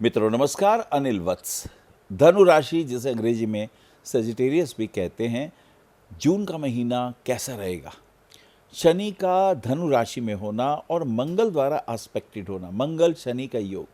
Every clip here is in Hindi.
मित्रों नमस्कार। अनिल वत्स। धनु राशि जिसे अंग्रेजी में सजिटेरियस भी कहते हैं, जून का महीना कैसा रहेगा? शनि का धनु राशि में होना और मंगल द्वारा एस्पेक्टेड होना, मंगल शनि का योग।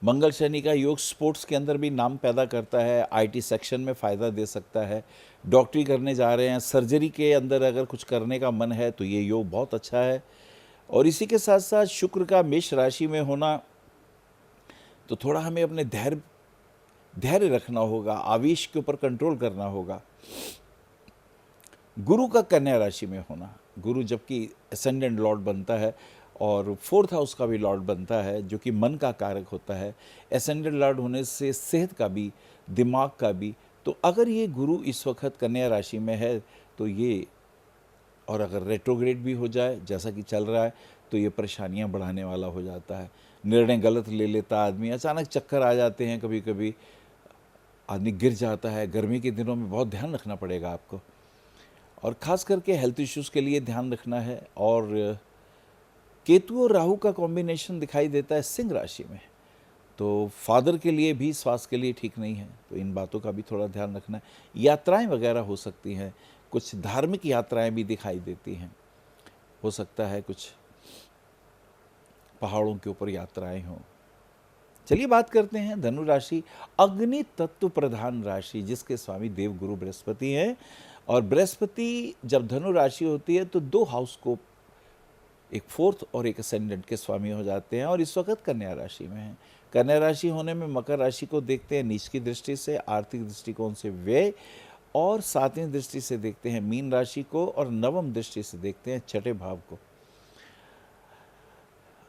मंगल शनि का योग स्पोर्ट्स के अंदर भी नाम पैदा करता है, आईटी सेक्शन में फ़ायदा दे सकता है। डॉक्टरी करने जा रहे हैं, सर्जरी के अंदर अगर कुछ करने का मन है तो ये योग बहुत अच्छा है। और इसी के साथ साथ शुक्र का मेष राशि में होना, तो थोड़ा हमें अपने धैर्य रखना होगा, आवेश के ऊपर कंट्रोल करना होगा। गुरु का कन्या राशि में होना, गुरु जबकि असेंडेंट लॉर्ड बनता है और फोर्थ हाउस का भी लॉर्ड बनता है, जो कि मन का कारक होता है। असेंडेंट लॉर्ड होने से सेहत का भी, दिमाग का भी, तो अगर ये गुरु इस वक्त कन्या राशि में है तो ये, और अगर रेट्रोग्रेड भी हो जाए जैसा कि चल रहा है, तो ये परेशानियां बढ़ाने वाला हो जाता है। निर्णय गलत ले लेता आदमी, अचानक चक्कर आ जाते हैं, कभी कभी आदमी गिर जाता है। गर्मी के दिनों में बहुत ध्यान रखना पड़ेगा आपको, और ख़ास करके हेल्थ इश्यूज़ के लिए ध्यान रखना है। और केतु और राहु का कॉम्बिनेशन दिखाई देता है सिंह राशि में, तो फादर के लिए भी, स्वास्थ्य के लिए ठीक नहीं है, तो इन बातों का भी थोड़ा ध्यान रखना है। यात्राएं वगैरह हो सकती हैं, कुछ धार्मिक यात्राएं भी दिखाई देती हैं, हो सकता है कुछ पहाड़ों के ऊपर यात्राएं हों। चलिए बात करते हैं धनु राशि, अग्नि तत्व प्रधान राशि, जिसके स्वामी देव गुरु बृहस्पति हैं। और बृहस्पति जब धनु राशि होती है तो दो हाउस को, एक फोर्थ और एक असेंडेंट के स्वामी हो जाते हैं, और इस वक्त कन्या राशि में हैं। कन्या राशि होने में मकर राशि को देखते हैं नीच की दृष्टि से, आर्थिक दृष्टिकोण से व्यय, और सातवीं दृष्टि से देखते हैं मीन राशि को, और नवम दृष्टि से देखते हैं छठे भाव को।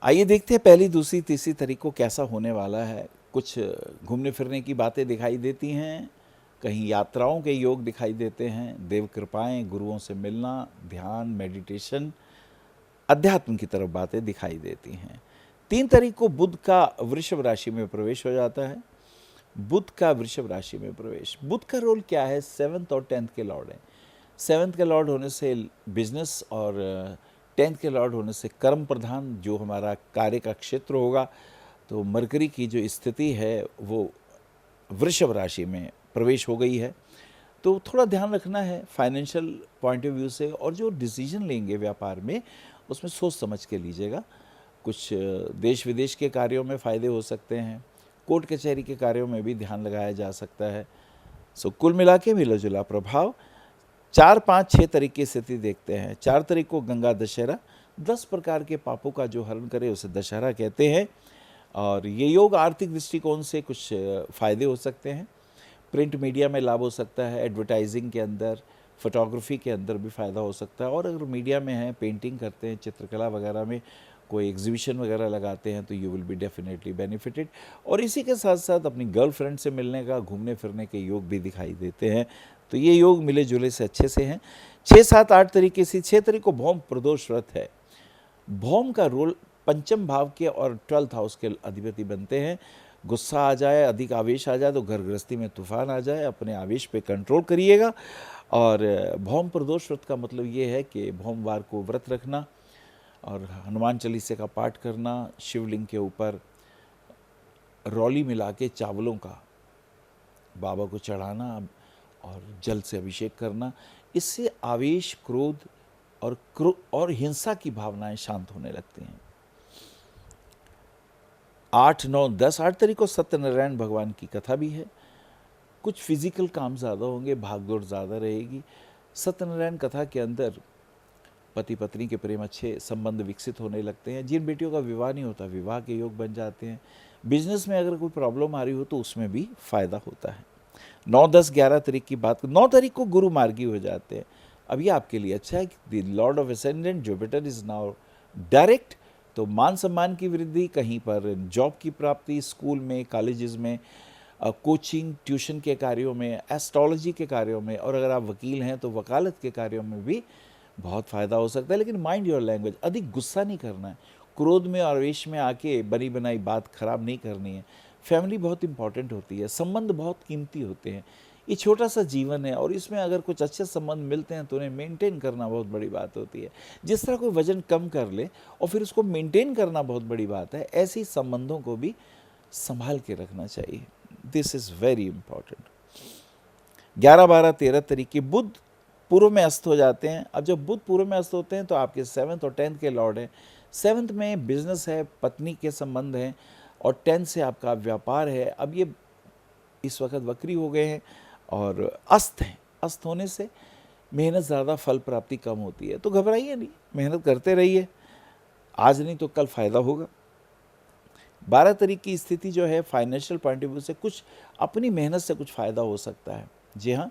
आइए देखते हैं पहली, दूसरी, तीसरी तारीख को कैसा होने वाला है। कुछ घूमने फिरने की बातें दिखाई देती हैं, कहीं यात्राओं के योग दिखाई देते हैं, देव कृपाएं, गुरुओं से मिलना, ध्यान, मेडिटेशन, अध्यात्म की तरफ बातें दिखाई देती हैं। 3 तारीख को बुध का वृषभ राशि में प्रवेश हो जाता है। बुध का वृषभ राशि में प्रवेश, बुध का रोल क्या है? 7th और 10th के लॉर्ड हैं। 7th के लॉर्ड होने से बिजनेस, और 10th के लॉर्ड होने से कर्म प्रधान, जो हमारा कार्य का क्षेत्र होगा। तो मरकरी की जो स्थिति है वो वृषभ राशि में प्रवेश हो गई है, तो थोड़ा ध्यान रखना है फाइनेंशियल पॉइंट ऑफ व्यू से, और जो डिसीजन लेंगे व्यापार में उसमें सोच समझ के लीजिएगा। कुछ देश विदेश के कार्यों में फ़ायदे हो सकते हैं, कोर्ट कचहरी के कार्यों में भी ध्यान लगाया जा सकता है। सो कुल मिला के मिला जुला प्रभाव। 4, 5, 6 तारीख की स्थिति देखते हैं। 4 तारीख को गंगा दशहरा, 10 प्रकार के पापों का जो हरण करे उसे दशहरा कहते हैं। और ये योग आर्थिक दृष्टिकोण से कुछ फ़ायदे हो सकते हैं, प्रिंट मीडिया में लाभ हो सकता है, एडवर्टाइजिंग के अंदर, फोटोग्राफी के अंदर भी फ़ायदा हो सकता है। और अगर मीडिया में हैं, पेंटिंग करते हैं, चित्रकला वगैरह में कोई एग्जीबिशन वगैरह लगाते हैं, तो you will be definitely benefited. और इसी के साथ साथ अपनी गर्लफ्रेंड से मिलने का, घूमने फिरने के योग भी दिखाई देते हैं, तो ये योग मिले जुले से अच्छे से हैं। 6, 7, 8 तरीके से, 6 तारीख को भौम प्रदोष व्रत है। भौम का रोल पंचम भाव के और 12th हाउस के अधिपति बनते हैं। गुस्सा आ जाए, अधिक आवेश आ जाए तो घर गृहस्थी में तूफान आ जाए, अपने आवेश पे कंट्रोल करिएगा। और भौम प्रदोष व्रत का मतलब ये है कि भौमवार को व्रत रखना और हनुमान चालीसा का पाठ करना, शिवलिंग के ऊपर रौली मिला के चावलों का बाबा को चढ़ाना और जल से अभिषेक करना। इससे आवेश, क्रोध और हिंसा की भावनाएं शांत होने लगती हैं। 8, 9, 10, 8 तारीख को सत्यनारायण भगवान की कथा भी है। कुछ फिजिकल काम ज़्यादा होंगे, भागदौड़ ज़्यादा रहेगी। सत्यनारायण कथा के अंदर पति पत्नी के प्रेम अच्छे संबंध विकसित होने लगते हैं। जिन बेटियों का विवाह नहीं होता, विवाह के योग बन जाते हैं। बिजनेस में अगर कोई प्रॉब्लम आ रही हो तो उसमें भी फ़ायदा होता है। 9, 10, 11 तारीख की बात, 9 तारीख को गुरु मार्गी हो जाते हैं। अब ये आपके लिए अच्छा है कि the Lord of ascendant Jupiter is now direct, तो मान सम्मान की वृद्धि, कहीं पर जॉब की प्राप्ति, स्कूल में, कॉलेजेस में, कोचिंग, ट्यूशन के कार्यों में, एस्ट्रोलॉजी के कार्यों में, और अगर आप वकील हैं तो वकालत के कार्यों में भी बहुत फ़ायदा हो सकता है। लेकिन माइंड योर लैंग्वेज, अधिक गुस्सा नहीं करना है, क्रोध में और आवेश में आके बनी बनाई बात खराब नहीं करनी है। फैमिली बहुत इंपॉर्टेंट होती है, संबंध बहुत कीमती होते हैं। ये छोटा सा जीवन है और इसमें अगर कुछ अच्छे संबंध मिलते हैं तो उन्हें मेंटेन करना बहुत बड़ी बात होती है। जिस तरह कोई वजन कम कर ले और फिर उसको मेंटेन करना बहुत बड़ी बात है, ऐसे ही संबंधों को भी संभाल के रखना चाहिए। This is very important. 11, 12, 13 तरीके बुध पूर्व में अस्त हो जाते हैं। अब जब बुध पूर्व में अस्त होते हैं तो आपके 7th और 10th के लॉर्ड हैं। 7th में बिजनेस है, पत्नी के संबंध हैं, और 10th से आपका व्यापार है। अब ये इस वक्त वक्री हो गए हैं और अस्त हैं। अस्त होने से मेहनत ज़्यादा, फल प्राप्ति कम होती है। तो घबराइए नहीं, मेहनत करते रहिए, आज नहीं तो कल फ़ायदा होगा। 12 तारीख की स्थिति जो है फाइनेंशियल पॉइंट ऑफ व्यू से कुछ अपनी मेहनत से कुछ फ़ायदा हो सकता है। जी हाँ,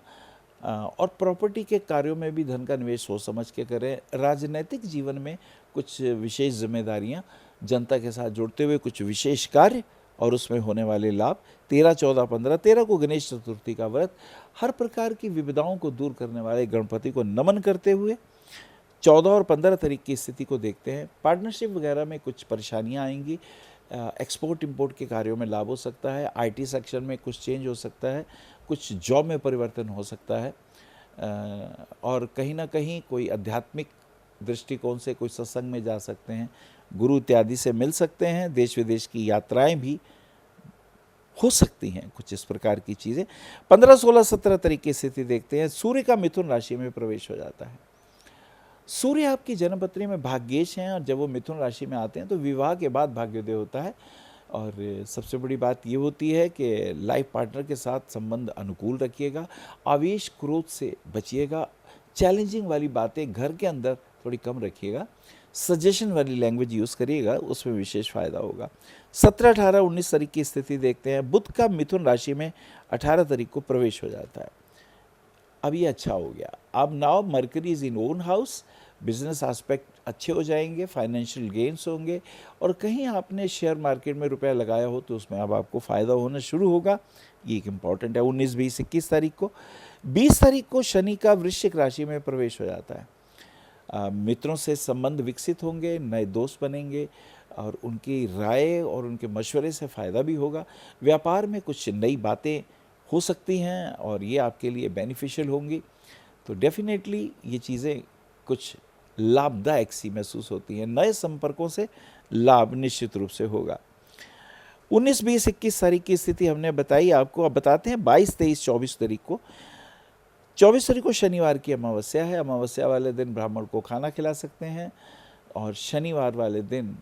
और प्रॉपर्टी के कार्यों में भी धन का निवेश सोच समझ के करें। राजनीतिक जीवन में कुछ विशेष जिम्मेदारियां, जनता के साथ जुड़ते हुए कुछ विशेष कार्य और उसमें होने वाले लाभ। 13, 14, 15, 13 को गणेश चतुर्थी का व्रत, हर प्रकार की विविधाओं को दूर करने वाले गणपति को नमन करते हुए 14 और 15 तारीख की स्थिति को देखते हैं। पार्टनरशिप वगैरह में कुछ परेशानियां आएंगी। एक्सपोर्ट इंपोर्ट के कार्यों में लाभ हो सकता है। आईटी सेक्शन में कुछ चेंज हो सकता है, कुछ जॉब में परिवर्तन हो सकता है, और कहीं ना कहीं कोई आध्यात्मिक दृष्टिकोण से कोई सत्संग में जा सकते हैं, गुरु इत्यादि से मिल सकते हैं। देश विदेश की यात्राएं भी हो सकती हैं, कुछ इस प्रकार की चीज़ें। 15, 16, 17 तारीख की स्थिति देखते हैं। सूर्य का मिथुन राशि में प्रवेश हो जाता है। सूर्य आपकी जन्मपत्री में भाग्येश हैं, और जब वो मिथुन राशि में आते हैं तो विवाह के बाद भाग्योदय होता है। और सबसे बड़ी बात ये होती है कि लाइफ पार्टनर के साथ संबंध अनुकूल रखिएगा, आवेश क्रोध से बचिएगा, चैलेंजिंग वाली बातें घर के अंदर थोड़ी कम रखिएगा, सजेशन वाली लैंग्वेज यूज़ करिएगा, उसमें विशेष फ़ायदा होगा। 17, 18, 19 तारीख की स्थिति देखते हैं। बुध का मिथुन राशि में 18 तारीख को प्रवेश हो जाता है। अब ये अच्छा हो गया। अब now mercury is in own house, business aspect अच्छे हो जाएंगे, फाइनेंशियल गेन्स होंगे, और कहीं आपने शेयर मार्केट में रुपया लगाया हो तो उसमें अब आपको फ़ायदा होना शुरू होगा। ये एक इम्पॉर्टेंट है। 19, 20, 21 तारीख को 20 तारीख को शनि का वृश्चिक राशि में प्रवेश हो जाता है। मित्रों से संबंध विकसित होंगे, नए दोस्त बनेंगे, और उनकी राय और उनके मशवरे से फ़ायदा भी होगा। व्यापार में कुछ नई बातें हो सकती हैं और ये आपके लिए बेनिफिशियल होंगी। तो डेफिनेटली ये चीज़ें कुछ लाभदायक सी महसूस होती हैं। नए संपर्कों से लाभ निश्चित रूप से होगा। 19, 20, 21 तारीख की स्थिति हमने बताई आपको। अब बताते हैं 22, 23, 24 तारीख को। 24 तारीख को शनिवार की अमावस्या है। अमावस्या वाले दिन ब्राह्मण को खाना खिला सकते हैं, और शनिवार वाले दिन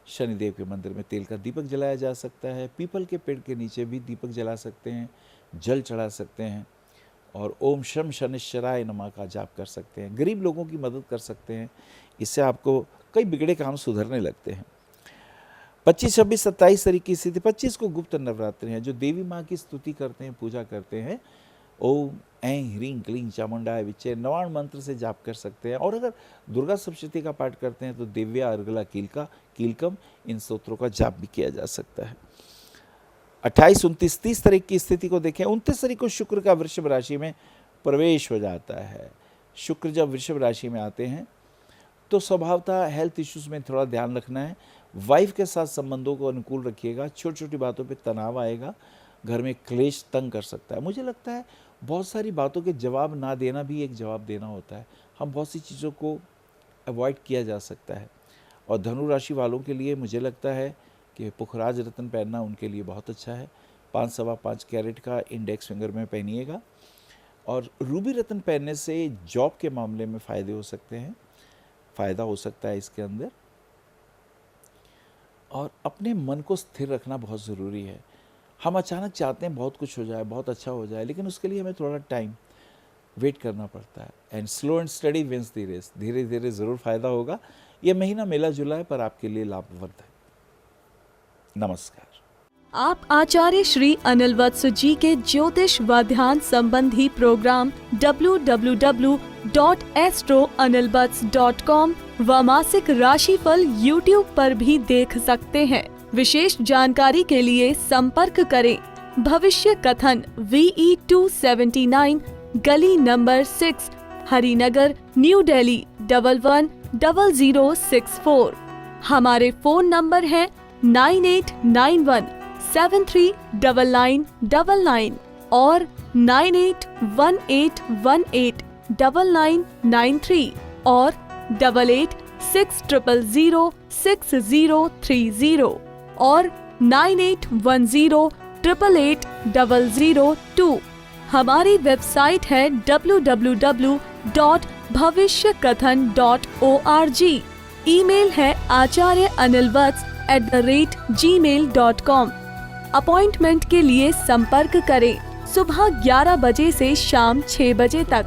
शनिदेव के मंदिर में तेल का दीपक जलाया जा सकता है। पीपल के पेड़ के नीचे भी दीपक जला सकते हैं, जल चढ़ा सकते हैं, और ओम शम शनिश्चराय नमः का जाप कर सकते हैं। गरीब लोगों की मदद कर सकते हैं, इससे आपको कई बिगड़े काम सुधरने लगते हैं। 25, 26, 27 तारीख की स्थिति। 25 को गुप्त नवरात्रि हैं, जो देवी माँ की स्तुति करते हैं, पूजा करते हैं। ओम ऐं ह्रीं क्लीं चामुंडाय विचे नवाण मंत्र से जाप कर सकते हैं। और अगर दुर्गा सप्तशती का पाठ करते हैं तो दिव्या, अर्गला, कीलकम, इन स्तोत्रों का जाप भी किया जा सकता है। 28, 29, 30 तारीख की स्थिति को देखें। 29 तारीख को शुक्र का वृषभ राशि में प्रवेश हो जाता है। शुक्र जब वृषभ राशि में आते हैं तो स्वभावतः हेल्थ इश्यूज में थोड़ा ध्यान रखना है। वाइफ के साथ संबंधों को अनुकूल रखिएगा। छोटी छोटी बातों पे तनाव आएगा, घर में क्लेश तंग कर सकता है। मुझे लगता है बहुत सारी बातों के जवाब ना देना भी एक जवाब देना होता है। हम बहुत सी चीज़ों को अवॉइड किया जा सकता है। और धनु राशि वालों के लिए मुझे लगता है कि पुखराज रत्न पहनना उनके लिए बहुत अच्छा है। 5, 5.25 कैरेट का इंडेक्स फिंगर में पहनिएगा। और रूबी रत्न पहनने से जॉब के मामले में फ़ायदे हो सकते हैं, फ़ायदा हो सकता है इसके अंदर। और अपने मन को स्थिर रखना बहुत ज़रूरी है। हम अचानक चाहते हैं बहुत कुछ हो जाए, बहुत अच्छा हो जाए, लेकिन उसके लिए हमें थोड़ा टाइम वेट करना पड़ता है। And slow and steady wins the race. धीरे धीरे ज़रूर फ़ायदा होगा। ये महीना मिला जुला है पर आपके लिए लाभप्रद है। नमस्कार। आप आचार्य श्री अनिल वत्स जी के ज्योतिष व ध्यान संबंधी प्रोग्राम www.astroanilvats.com व मासिक राशिफल YouTube पर भी देख सकते हैं। विशेष जानकारी के लिए संपर्क करें। भविष्य कथन VE 279 गली नंबर 6 हरिनगर न्यू दिल्ली 110064। हमारे फोन नंबर है 9891739999 और 9818189993 और 8860006030 और 9810880002। हमारी वेबसाइट है www.bhavishyakathan.org। ईमेल है acharyaanilvats@gmail.com। अपॉइंटमेंट के लिए संपर्क करें सुबह 11 बजे से शाम 6 बजे तक।